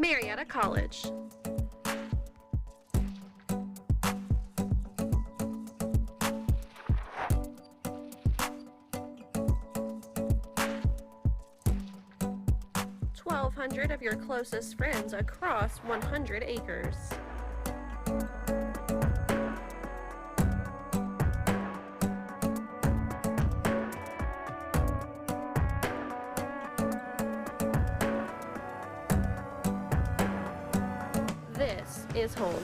Marietta College. $1,200 of your closest friends across 100 acres. This is home.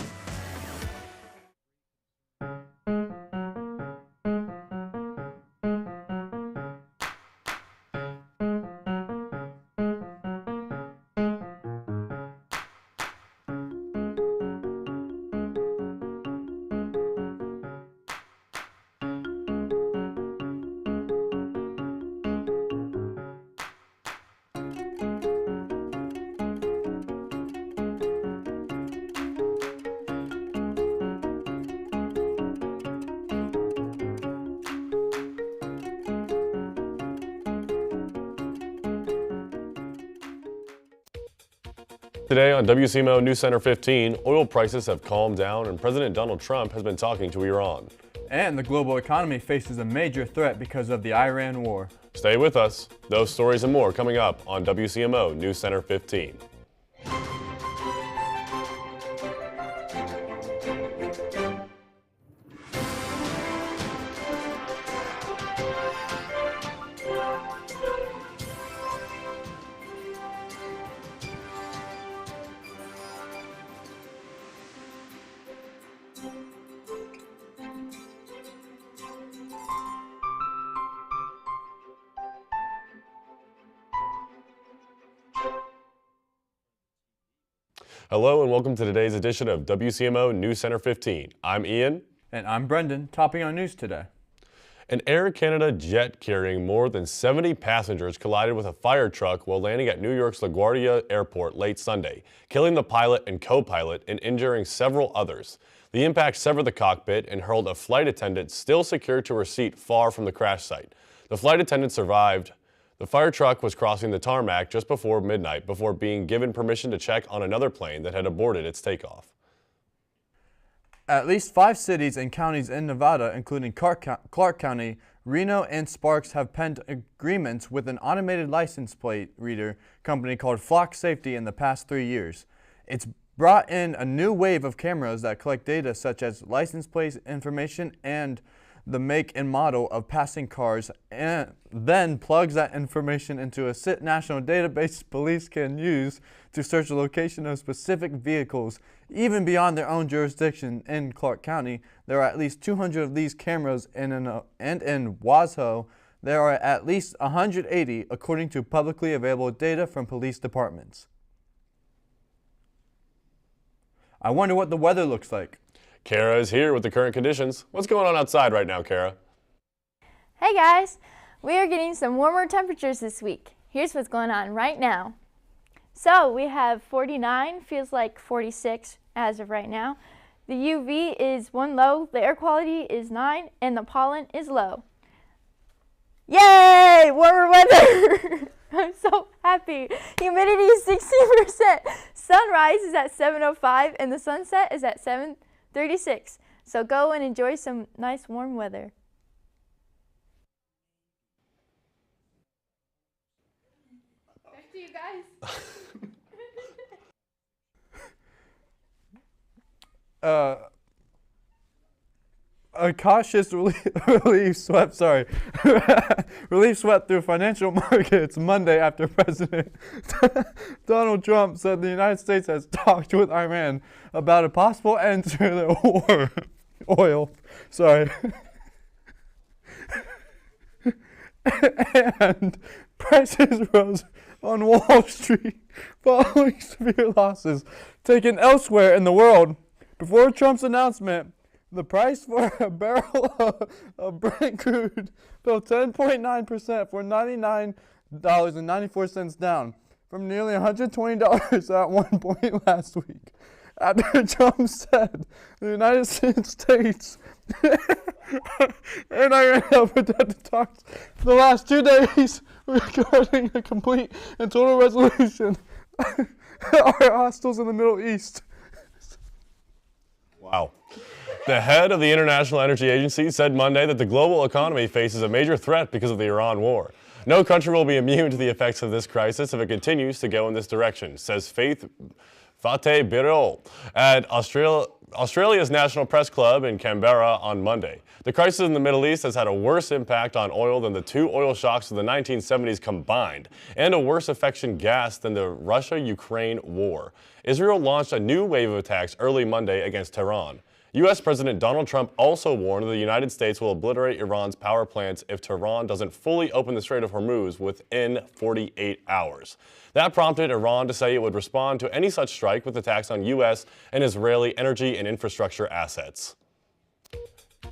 Today on WCMO NewsCenter 15, oil prices have calmed down and President Donald Trump has been talking to Iran. And the global economy faces a major threat because of the Iran war. Stay with us. Those stories and more coming up on WCMO NewsCenter 15. Hello and welcome to today's edition of WCMO NewsCenter 15. I'm Ian. And I'm Brendan, topping our news today. An Air Canada jet carrying more than 70 passengers collided with a fire truck while landing at New York's LaGuardia Airport late Sunday, killing the pilot and co-pilot and injuring several others. The impact severed the cockpit and hurled a flight attendant still secured to her seat far from the crash site. The flight attendant survived. The fire truck was crossing the tarmac just before midnight before being given permission to check on another plane that had aborted its takeoff. At least 5 cities and counties in Nevada, including Clark County, Reno, and Sparks, have penned agreements with an automated license plate reader company called Flock Safety in the past 3 years. It's brought in a new wave of cameras that collect data such as license plate information and the make and model of passing cars, and then plugs that information into a SIT national database police can use to search the location of specific vehicles, even beyond their own jurisdiction. In Clark County, there are at least 200 of these cameras, and in Washoe, there are at least 180, according to publicly available data from police departments. I wonder what the weather looks like. Kara is here with the current conditions. What's going on outside right now, Kara? Hey guys, we are getting some warmer temperatures this week. Here's what's going on right now. So we have 49, feels like 46 as of right now. The UV is 1 low, the air quality is 9, and the pollen is low. Yay! Warmer weather! I'm so happy. Humidity is 16%. Sunrise is at 7:05 and the sunset is at 7:36. So go and enjoy some nice warm weather. Back to you guys. A cautious relief swept through financial markets Monday after President Donald Trump said the United States has talked with Iran about a possible end to the war. And prices rose on Wall Street following severe losses taken elsewhere in the world. Before Trump's announcement, the price for a barrel of Brent crude fell 10.9% for $99.94 down from nearly $120 at one point last week. After Trump said the United States and Iran have protected talks for the last 2 days regarding a complete and total resolution are hostiles in the Middle East. Wow. The head of the International Energy Agency said Monday that the global economy faces a major threat because of the Iran war. No country will be immune to the effects of this crisis if it continues to go in this direction, says Fateh Birol at Australia's National Press Club in Canberra on Monday. The crisis in the Middle East has had a worse impact on oil than the two oil shocks of the 1970s combined, and a worse affection gas than the Russia-Ukraine war. Israel launched a new wave of attacks early Monday against Tehran. U.S. President Donald Trump also warned that the United States will obliterate Iran's power plants if Tehran doesn't fully open the Strait of Hormuz within 48 hours. That prompted Iran to say it would respond to any such strike with attacks on U.S. and Israeli energy and infrastructure assets.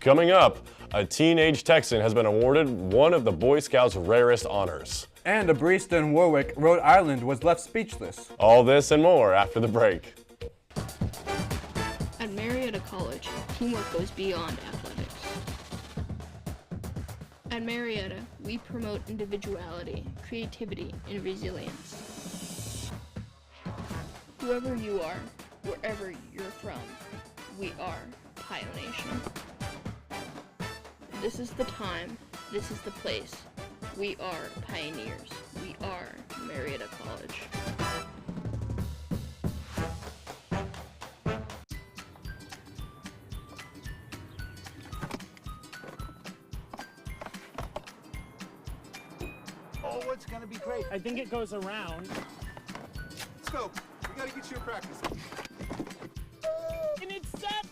Coming up, a teenage Texan has been awarded one of the Boy Scouts' rarest honors. And a barista in Warwick, Rhode Island was left speechless. All this and more after the break. At Marietta College, teamwork goes beyond athletics. At Marietta, we promote individuality, creativity, and resilience. Whoever you are, wherever you're from, we are Pio Nation. This is the time, this is the place. We are pioneers. We are Marietta College. Oh, it's gonna be great. I think it goes around. Let's go. We gotta get you in practice. And it's set!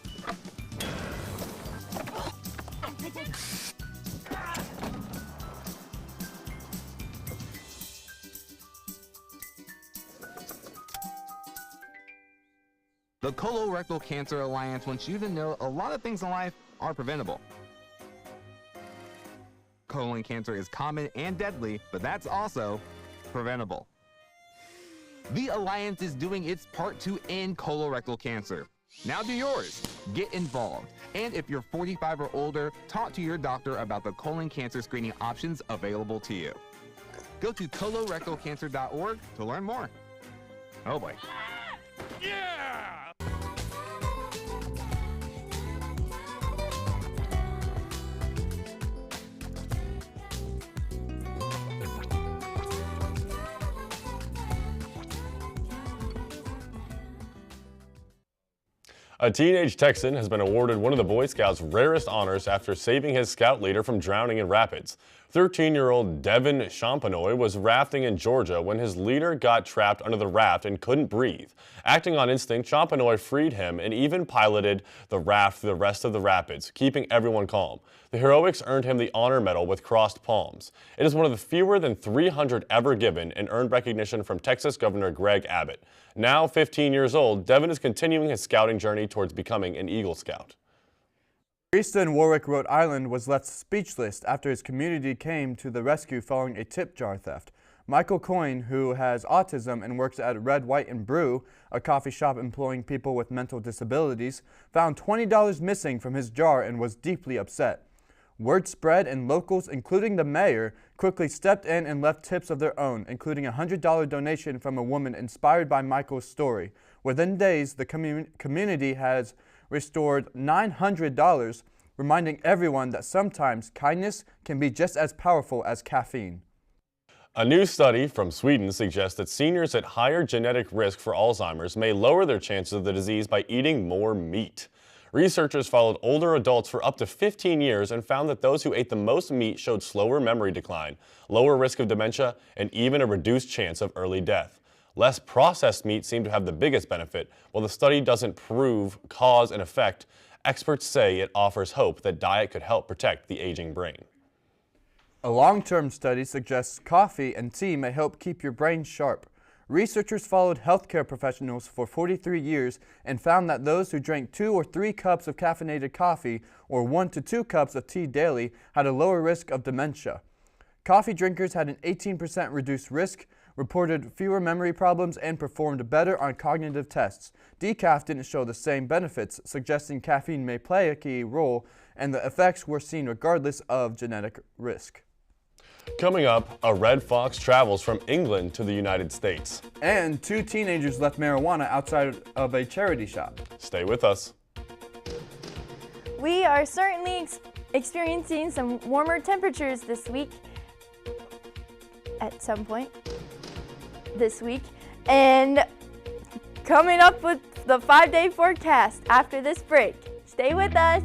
The Colorectal Cancer Alliance wants you to know a lot of things in life are preventable. Colon cancer is common and deadly, but that's also preventable. The Alliance is doing its part to end colorectal cancer. Now do yours. Get involved. And if you're 45 or older, talk to your doctor about the colon cancer screening options available to you. Go to colorectalcancer.org to learn more. Oh boy. Yeah! A teenage Texan has been awarded one of the Boy Scouts' rarest honors after saving his scout leader from drowning in rapids. 13-year-old Devin Champenoy was rafting in Georgia when his leader got trapped under the raft and couldn't breathe. Acting on instinct, Champenoy freed him and even piloted the raft through the rest of the rapids, keeping everyone calm. The heroics earned him the Honor Medal with crossed palms. It is one of the fewer than 300 ever given and earned recognition from Texas Governor Greg Abbott. Now 15 years old, Devin is continuing his scouting journey towards becoming an Eagle Scout. A barista in Warwick, Rhode Island was left speechless after his community came to the rescue following a tip jar theft. Michael Coyne, who has autism and works at Red, White, and Brew, a coffee shop employing people with mental disabilities, found $20 missing from his jar and was deeply upset. Word spread and locals, including the mayor, quickly stepped in and left tips of their own, including a $100 donation from a woman inspired by Michael's story. Within days, the community has restored $900, reminding everyone that sometimes kindness can be just as powerful as caffeine. A new study from Sweden suggests that seniors at higher genetic risk for Alzheimer's may lower their chances of the disease by eating more meat. Researchers followed older adults for up to 15 years and found that those who ate the most meat showed slower memory decline, lower risk of dementia, and even a reduced chance of early death. Less processed meat seemed to have the biggest benefit. While the study doesn't prove cause and effect, experts say it offers hope that diet could help protect the aging brain. A long-term study suggests coffee and tea may help keep your brain sharp. Researchers followed healthcare professionals for 43 years and found that those who drank 2 or 3 cups of caffeinated coffee or 1 to 2 cups of tea daily had a lower risk of dementia. Coffee drinkers had an 18% reduced risk, reported fewer memory problems, and performed better on cognitive tests. Decaf didn't show the same benefits, suggesting caffeine may play a key role, and the effects were seen regardless of genetic risk. Coming up, a red fox travels from England to the United States. And 2 teenagers left marijuana outside of a charity shop. Stay with us. We are certainly experiencing some warmer temperatures this week, at some point this week, and coming up with the 5-day forecast after this break. Stay with us.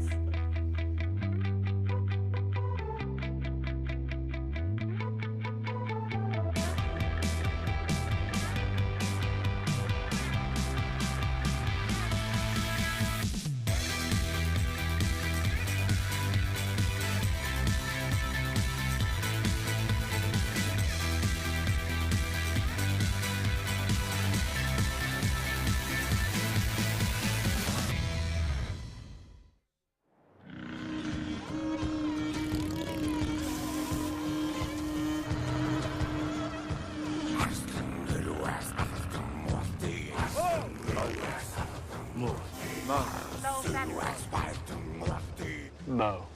No.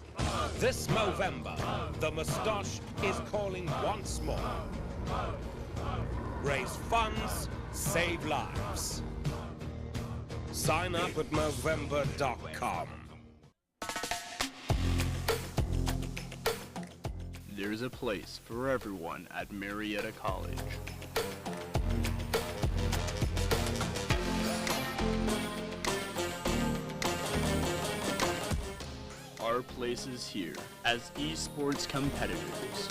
This Movember, the moustache is calling once more. Raise funds, save lives. Sign up at Movember.com. There's a place for everyone at Marietta College. Our place is here as esports competitors.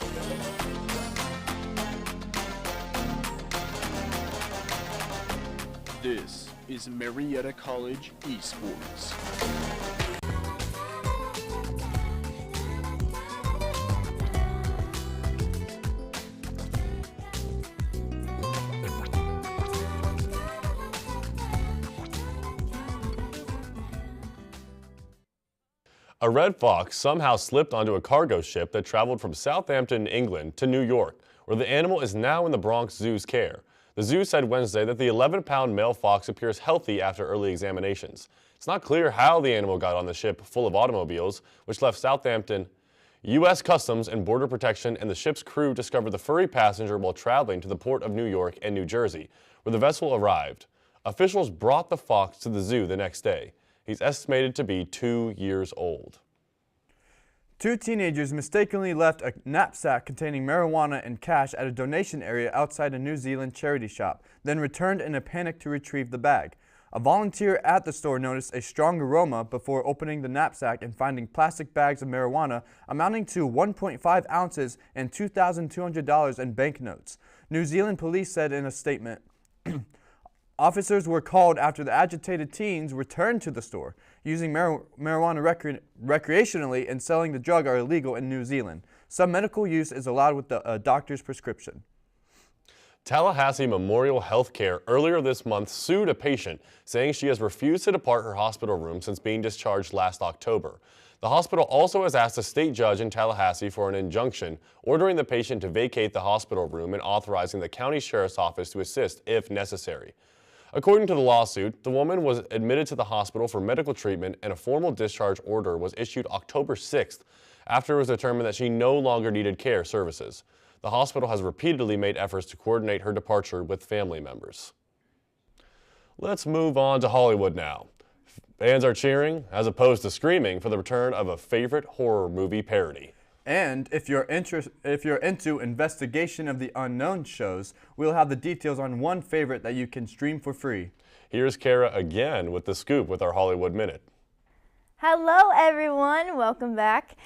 This is Marietta College Esports. A red fox somehow slipped onto a cargo ship that traveled from Southampton, England to New York, where the animal is now in the Bronx Zoo's care. The zoo said Wednesday that the 11-pound male fox appears healthy after early examinations. It's not clear how the animal got on the ship full of automobiles, which left Southampton. U.S. Customs and Border Protection and the ship's crew discovered the furry passenger while traveling to the port of New York and New Jersey, where the vessel arrived. Officials brought the fox to the zoo the next day. He's estimated to be 2 years old. 2 teenagers mistakenly left a knapsack containing marijuana and cash at a donation area outside a New Zealand charity shop, then returned in a panic to retrieve the bag. A volunteer at the store noticed a strong aroma before opening the knapsack and finding plastic bags of marijuana amounting to 1.5 ounces and $2,200 in banknotes. New Zealand police said in a statement, officers were called after the agitated teens returned to the store. Using marijuana recreationally and selling the drug are illegal in New Zealand. Some medical use is allowed with a doctor's prescription. Tallahassee Memorial Healthcare earlier this month sued a patient, saying she has refused to depart her hospital room since being discharged last October. The hospital also has asked a state judge in Tallahassee for an injunction, ordering the patient to vacate the hospital room and authorizing the county sheriff's office to assist if necessary. According to the lawsuit, the woman was admitted to the hospital for medical treatment and a formal discharge order was issued October 6th after it was determined that she no longer needed care services. The hospital has repeatedly made efforts to coordinate her departure with family members. Let's move on to Hollywood now. Fans are cheering, as opposed to screaming, for the return of a favorite horror movie parody. And if you're into investigation of the unknown shows, we'll have the details on one favorite that you can stream for free. Here's Kara again with the scoop with our Hollywood Minute. Hello everyone, welcome back.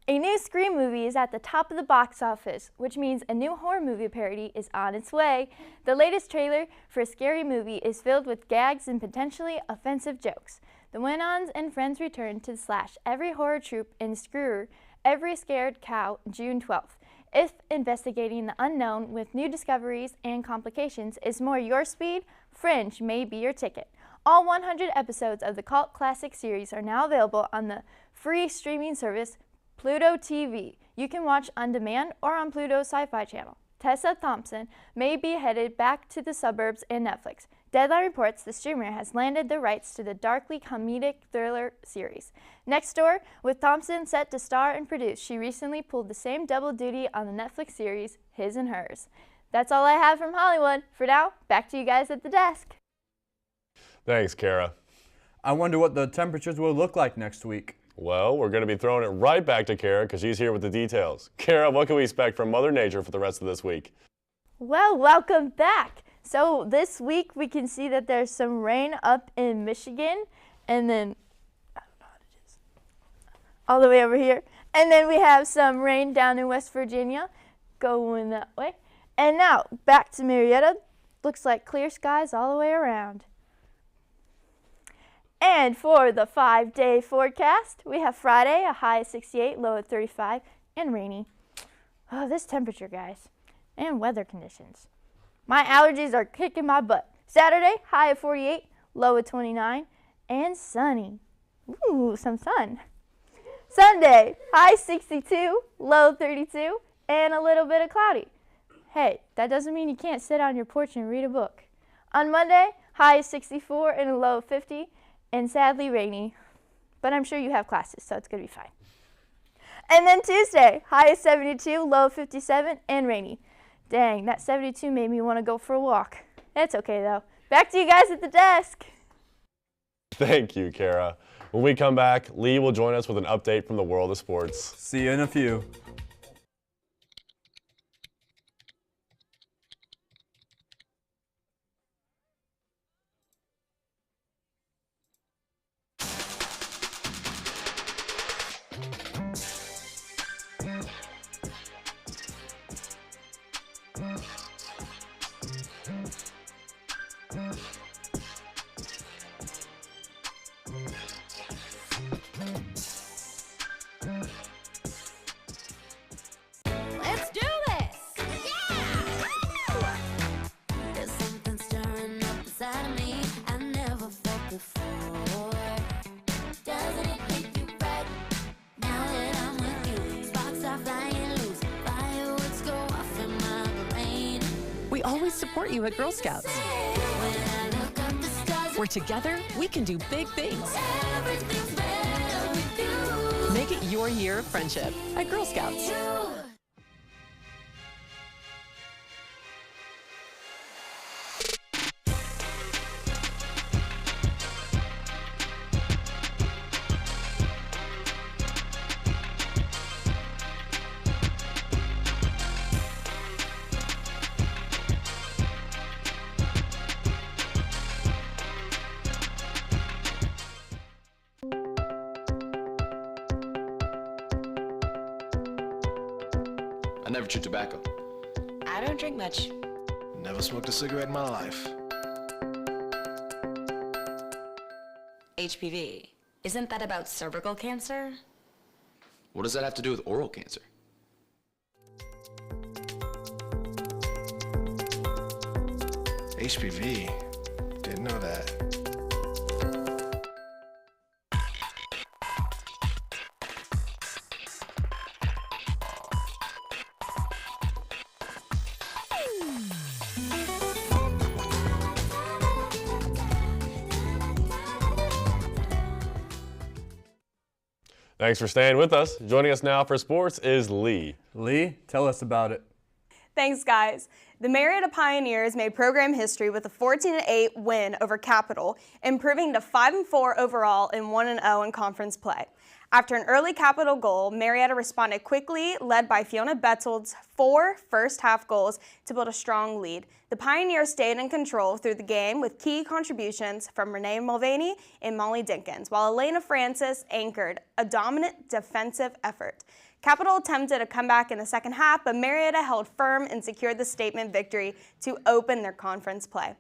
A new Scream movie is at the top of the box office, which means a new horror movie parody is on its way. The latest trailer for a scary movie is filled with gags and potentially offensive jokes. The Winons and friends return to slash every horror troupe and screw every scared cow June 12th. If investigating the unknown with new discoveries and complications is more your speed, Fringe may be your ticket. All 100 episodes of the cult classic series are now available on the free streaming service Pluto TV. You can watch on demand or on Pluto's Sci-Fi channel. Tessa Thompson may be headed back to the suburbs and Netflix. Deadline reports the streamer has landed the rights to the darkly comedic thriller series. Next door, with Thompson set to star and produce, she recently pulled the same double duty on the Netflix series His and Hers. That's all I have from Hollywood. For now, back to you guys at the desk. Thanks, Kara. I wonder what the temperatures will look like next week. Well, we're going to be throwing it right back to Kara because she's here with the details. Kara, what can we expect from Mother Nature for the rest of this week? Well, welcome back. So this week we can see that there's some rain up in Michigan, and then, I don't know what it is, all the way over here. And then we have some rain down in West Virginia, going that way. And now, back to Marietta. Looks like clear skies all the way around. And for the 5-day forecast, we have Friday, a high of 68, low of 35, and rainy. Oh, this temperature, guys, and weather conditions. My allergies are kicking my butt. Saturday, high of 48, low of 29, and sunny. Ooh, some sun. Sunday, high 62, low 32, and a little bit of cloudy. Hey, that doesn't mean you can't sit on your porch and read a book. On Monday, high of 64 and a low of 50, and sadly rainy. But I'm sure you have classes, so it's going to be fine. And then Tuesday, high of 72, low of 57, and rainy. Dang, that 72 made me want to go for a walk. That's okay, though. Back to you guys at the desk. Thank you, Kara. When we come back, Lee will join us with an update from the world of sports. See you in a few. Let's do this! Yeah! There's something stirring up inside of me I never felt before. Doesn't it make you right now that I'm with you? Sparks are flying loose, fireworks go off in my brain. We always support you at Girl Scouts. When I look up the stars, Where together, we can do big things. everything's better with you. Make it your year of friendship at Girl Scouts. I never chew tobacco. I don't drink much. Never smoked a cigarette in my life. HPV. Isn't that about cervical cancer? What does that have to do with oral cancer? HPV? Didn't know that. Thanks for staying with us. Joining us now for sports is Lee. Lee, tell us about it. Thanks, guys. The Marietta Pioneers made program history with a 14-8 win over Capital, improving to 5-4 overall and 1-0 in conference play. After an early Capital goal, Marietta responded quickly, led by Fiona Betzold's 4 first-half goals to build a strong lead. The Pioneers stayed in control through the game with key contributions from Renee Mulvaney and Molly Dinkins, while Elena Francis anchored a dominant defensive effort. Capital attempted a comeback in the second half, but Marietta held firm and secured the statement victory to open their conference play.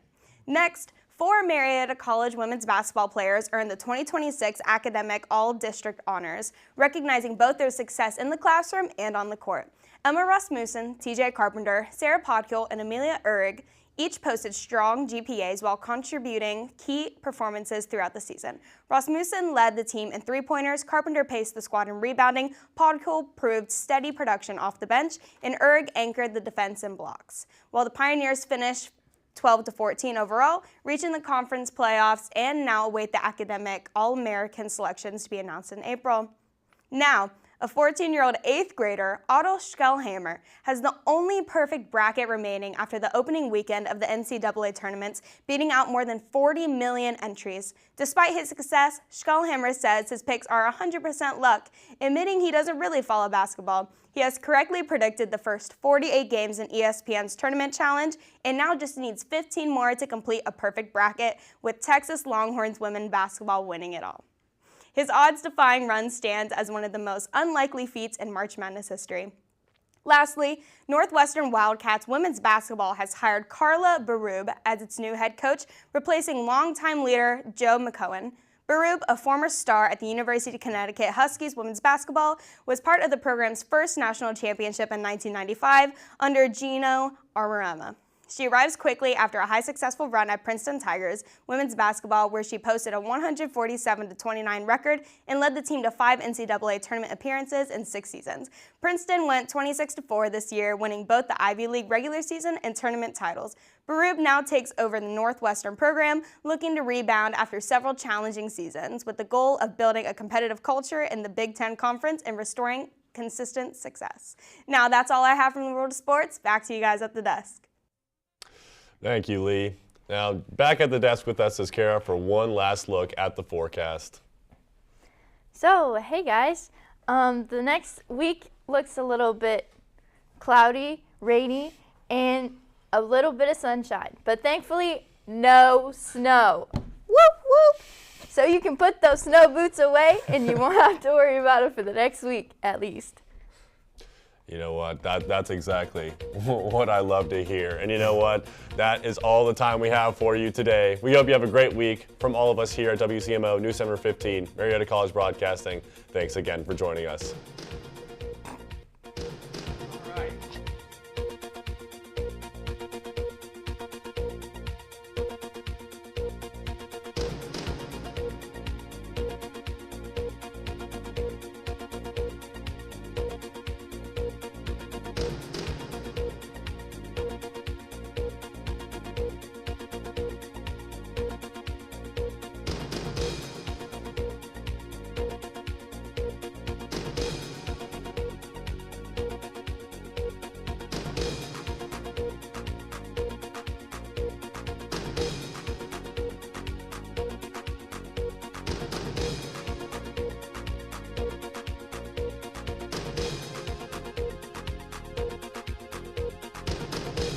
Next, 4 Marietta College women's basketball players earned the 2026 Academic All-District Honors, recognizing both their success in the classroom and on the court. Emma Rasmussen, TJ Carpenter, Sarah Podkill, and Amelia Uhrig each posted strong GPAs while contributing key performances throughout the season. Rasmussen led the team in three-pointers, Carpenter paced the squad in rebounding, Podkill proved steady production off the bench, and Uhrig anchored the defense in blocks. While the Pioneers finished 12-14 overall, reaching the conference playoffs, and now await the academic All-American selections to be announced in April. Now, a 14-year-old 8th grader, Otto Schellhammer, has the only perfect bracket remaining after the opening weekend of the NCAA tournaments, beating out more than 40 million entries. Despite his success, Schellhammer says his picks are 100% luck, admitting he doesn't really follow basketball. He has correctly predicted the first 48 games in ESPN's Tournament Challenge and now just needs 15 more to complete a perfect bracket, with Texas Longhorns women basketball winning it all. His odds-defying run stands as one of the most unlikely feats in March Madness history. Lastly, Northwestern Wildcats women's basketball has hired Carla Berube as its new head coach, replacing longtime leader Joe McCohen. Berube, a former star at the University of Connecticut Huskies women's basketball, was part of the program's first national championship in 1995 under Gino Amarema. She arrives quickly after a high successful run at Princeton Tigers women's basketball, where she posted a 147-29 record and led the team to 5 NCAA tournament appearances in 6 seasons. Princeton went 26-4 this year, winning both the Ivy League regular season and tournament titles. Berube now takes over the Northwestern program, looking to rebound after several challenging seasons, with the goal of building a competitive culture in the Big Ten Conference and restoring consistent success. Now, that's all I have from the world of sports. Back to you guys at the desk. Thank you, Lee. Now, back at the desk with us is Kara for one last look at the forecast. So, hey guys, the next week looks a little bit cloudy, rainy, and a little bit of sunshine, but thankfully no snow. Whoop, whoop. So you can put those snow boots away and you won't have to worry about it for the next week at least. You know what, that's exactly what I love to hear. And you know what, that is all the time we have for you today. We hope you have a great week. From all of us here at WCMO NewsCenter 15, Marietta College Broadcasting, thanks again for joining us.